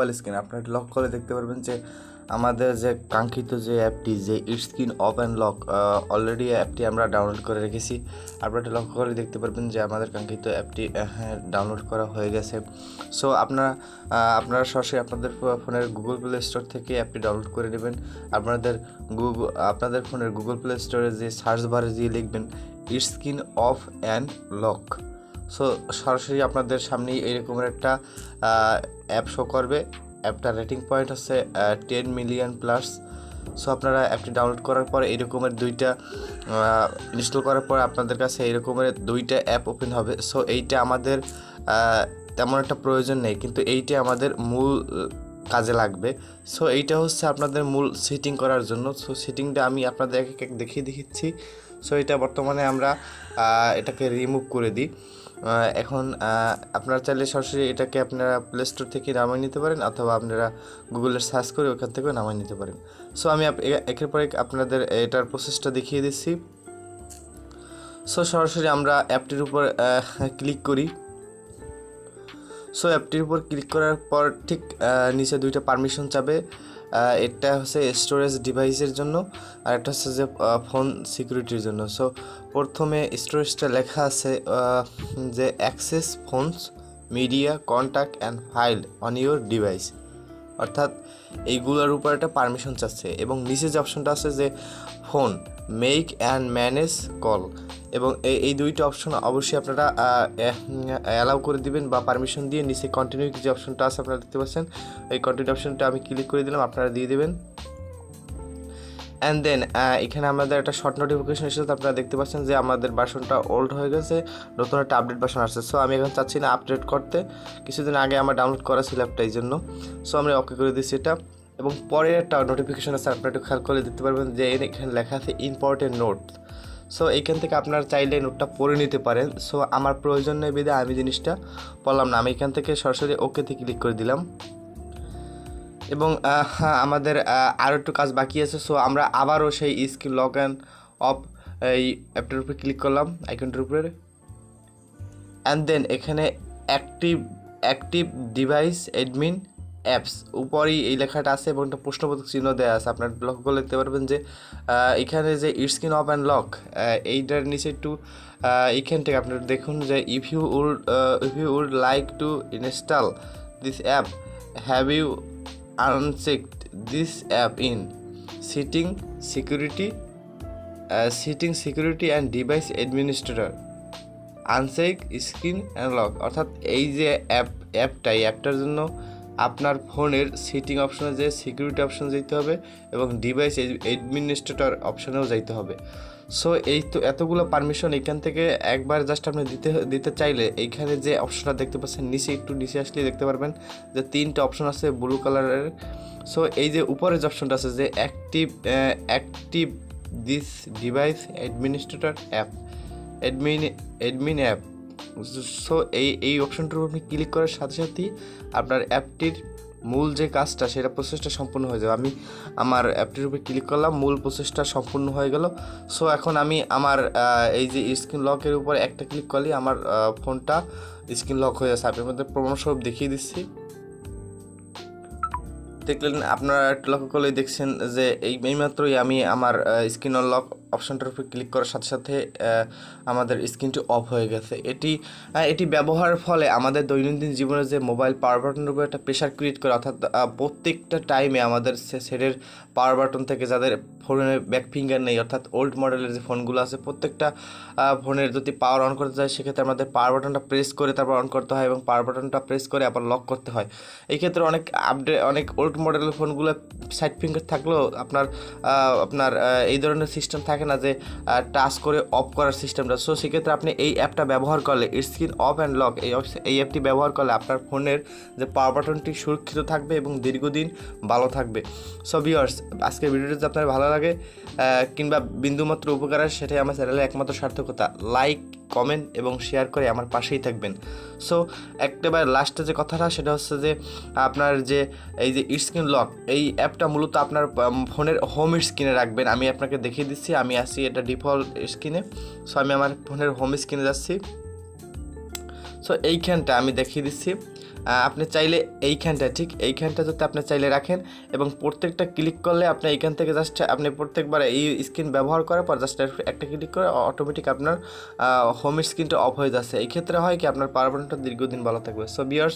Mobile screen আপনারা lock করে দেখতে পারবেন যে আমাদের যে কাঙ্ক্ষিত যে অ্যাপটি যে screen off and lock already অ্যাপটি আমরা ডাউনলোড করে রেখেছি। আপনারা লক্ষ্য করে দেখতে পারবেন যে আমাদের কাঙ্ক্ষিত অ্যাপটি ডাউনলোড করা হয়ে গেছে। সো আপনারা সরাসরি আপনাদের ফোনের গুগল প্লে স্টোর থেকে অ্যাপটি ডাউনলোড করে নেবেন। আপনাদের ফোনের গুগল প্লে স্টোরে যে সার্চ বারে দিয়ে লিখবেন screen off and lock. So সরাসরি আপনাদের সামনেই এইরকমের একটা অ্যাপ শো করবে। অ্যাপটার রেটিং পয়েন্ট হচ্ছে 10 মিলিয়ন প্লাস। সো আপনারা অ্যাপটি ডাউনলোড করার পর এইরকমের দুইটা ইনস্টল করার পর আপনাদের কাছে এইরকমের দুইটা অ্যাপ ওপেন হবে। সো এইটা আমাদের তেমন একটা প্রয়োজন নেই, কিন্তু এইটা আমাদের মূল কাজে লাগবে। সো এইটা হচ্ছে আপনাদের মূল সেটিং করার জন্য। সো সেটিংটা আমি আপনাদের এক দেখিয়ে দিচ্ছি। সো এটা বর্তমানে আমরা এটাকে রিমুভ করে দিই। এখন আপনারা চাইলে সরাসরি এটাকে আপনারা প্লে স্টোর থেকে নামিয়ে নিতে পারেন, অথবা আপনারা গুগলে সার্চ করে ওখান থেকেও নামিয়ে নিতে পারেন। সো আমি একের পর এক আপনাদের এটার প্রসেসটা দেখিয়ে দিচ্ছি। সো সরাসরি আমরা অ্যাপটির উপর ক্লিক করি। সো অ্যাপটির উপর ক্লিক করার পর ঠিক নিচে দুইটা পারমিশন চাবে। এটা হচ্ছে স্টোরেজ ডিভাইসের জন্য, আর একটা হচ্ছে যে ফোন সিকিউরিটির জন্য। সো প্রথমে স্টোরেজটা লেখা আছে যে access phones media contact and file on your device, অর্থাৎ এইগুলোর উপর একটা পারমিশন চাচ্ছে। এবং নিচে যে অপশনটা আছে যে phone make and manage call, এবং এই দুইটা অপশন অবশ্যই আপনারা অ্যালাউ করে দিবেন বা পারমিশন দিয়ে নিচে কন্টিনিউ যে অপশনটা আছে আপনারা দেখতে পাচ্ছেন, এই কন্টিনিউ অপশনটা আমি ক্লিক করে দিলাম, আপনারা দিয়ে দেবেন। অ্যান্ড দেন এখানে আমাদের একটা শর্ট নোটিফিকেশন এসেছে। আপনারা দেখতে পাচ্ছেন যে আমাদের ভার্সনটা ওল্ড হয়ে গেছে, নতুন একটা আপডেট ভার্সন আসছে। সো আমি এখন চাচ্ছি না আপডেট করতে, কিছুদিন আগে আমার ডাউনলোড করা ছিল অ্যাপটা, এই জন্য। সো আমরা ওকে করে দিচ্ছি এটা। এবং পরে একটা নোটিফিকেশন আছে, আপনারা একটু খেয়াল করে দেখতে পারবেন যে এখানে লেখা আছে ইম্পর্টেন্ট নোট। সো এইখান থেকে আপনারা চাইলে নোটটা পড়ে নিতে পারেন। সো আমার প্রয়োজন নেই বিধায় আমি জিনিসটা পড়লাম না, আমি এখান থেকে সরাসরি ওকেতে ক্লিক করে দিলাম। এবং আমাদের আরও একটু কাজ বাকি আছে। সো আমরা আবারও সেই স্ক্রিন লক অ্যান্ড অফ এই অ্যাপটার উপরে ক্লিক করলাম, আইকনটার উপরে। অ্যান্ড দেন এখানে অ্যাক্টিভ ডিভাইস অ্যাডমিন অ্যাপস উপরেই এই লেখাটা আছে এবং একটা প্রশ্নবোধক চিহ্ন দেওয়া আছে। আপনার লক্ষ্য করে দেখতে পারবেন যে এখানে যে স্ক্রিন অফ অ্যান্ড লক এইটার নিচে একটু এইখান থেকে আপনারা দেখুন যে if you would like to install this app have you unchecked this app in setting security and device administrator uncheck screen and lock, অর্থাৎ এই যে অ্যাপটার জন্য আপনার ফোনের সেটিং অপশনে যে সিকিউরিটি অপশন যেতে হবে এবং ডিভাইস অ্যাডমিনিস্ট্রেটর অপশনেও যাইতে হবে। সো এই তো এতগুলো পারমিশন এখান থেকে একবার জাস্ট আপনি দিতে চাইলে এইখানে যে অপশনটা দেখতে পাচ্ছেন একটু নিচে আসলে দেখতে পারবেন যে 3টা অপশন আছে ব্লু কালারের। সো এই যে উপরের যে অপশনটা আছে যে active this device administrator app admin app. So এই অপশনটার উপর আপনি ক্লিক করার সাথে সাথেই আপনার অ্যাপটির মূল যে কাজটা সেটা প্রসেসটা সম্পূর্ণ হয়ে যাবে। আমি আমার অ্যাপটির উপরে ক্লিক করলাম, মূল প্রসেসটা সম্পূর্ণ হয়ে গেল। সো এখন আমি আমার এই যে স্ক্রিন লকের উপর একটা ক্লিক করলেই আমার ফোনটা স্ক্রিন লক হয়ে যাচ্ছে। আপনার মধ্যে প্রমাণস্বরূপ দেখিয়ে দিচ্ছি, দেখলেন আপনারা একটু লক্ষ্য করলেই দেখছেন যে এইমাত্রই আমি আমার স্ক্রিন লক অপশনটার উপর ক্লিক করার সাথে সাথে আমাদের স্ক্রিনটি অফ হয়ে গেছে। এটি ব্যবহারের ফলে আমাদের দৈনন্দিন জীবনে যে মোবাইল পাওয়ার বাটনের উপর একটা প্রেশার ক্রিয়েট করে, অর্থাৎ প্রত্যেকটা টাইমে আমাদের সেটের পাওয়ার বাটন থেকে যাদের ফোনে ব্যাক ফিঙ্গার নেই, অর্থাৎ ওল্ড মডেলের যে ফোনগুলো আছে, প্রত্যেকটা ফোনের যদি পাওয়ার অন করতে যায় সেক্ষেত্রে আমাদের পাওয়ার বাটনটা প্রেস করে তারপর অন করতে হয় এবং পাওয়ার বাটনটা প্রেস করে আবার লক করতে হয়। এই ক্ষেত্রে অনেক ওল্ড মডেলের ফোনগুলো সাইড ফিঙ্গার থাকলেও আপনার এই ধরনের সিস্টেম থাকে না যে টাচ করে অফ করার সিস্টেমটা। সো সেক্ষেত্রে আপনি এই অ্যাপটা ব্যবহার করলে স্ক্রিন অফ অ্যান্ড লক এই অ্যাপটি ব্যবহার করলে আপনার ফোনের যে পাওয়ার বাটনটি সুরক্ষিত থাকবে এবং দীর্ঘদিন ভালো থাকবে। সো ভিউয়ার্স, আজকের ভিডিওটি যদি আপনার ভালো লাগে কিংবা বিন্দুমাত্র উপকার হয় সেটাই আমার চ্যানেলের একমাত্র সার্থকতা। লাইক, কমেন্ট এবং শেয়ার করে আমার পাশেই থাকবেন। সো একেবারে লাস্টে যে কথাটা সেটা হচ্ছে যে আপনার যে এই যে স্ক্রিন লক এই অ্যাপটা মূলত আপনার ফোনের হোম স্ক্রিনে রাখবেন। আমি আপনাকে দেখিয়ে দিচ্ছি, আমি আছি এটা ডিফল্ট স্ক্রিনে। সো আমি আমার ফোনের হোম স্ক্রিনে যাচ্ছি। সো এইখানটা আমি দেখিয়ে দিচ্ছি আপনি চাইলে এইখানটা ঠিক এইখানটা যদি আপনি চাইলে রাখেন এবং প্রত্যেকটা ক্লিক করলে আপনি এইখান থেকে জাস্ট আপনি প্রত্যেকবার এই স্ক্রিন ব্যবহার করার পর জাস্ট একটা ক্লিক করে অটোমেটিক আপনার হোম স্ক্রিনটা অফ হয়ে যাচ্ছে। এই ক্ষেত্রে হয় কি আপনার পারফরম্যান্সটা দীর্ঘদিন ভালো থাকবে। So viewers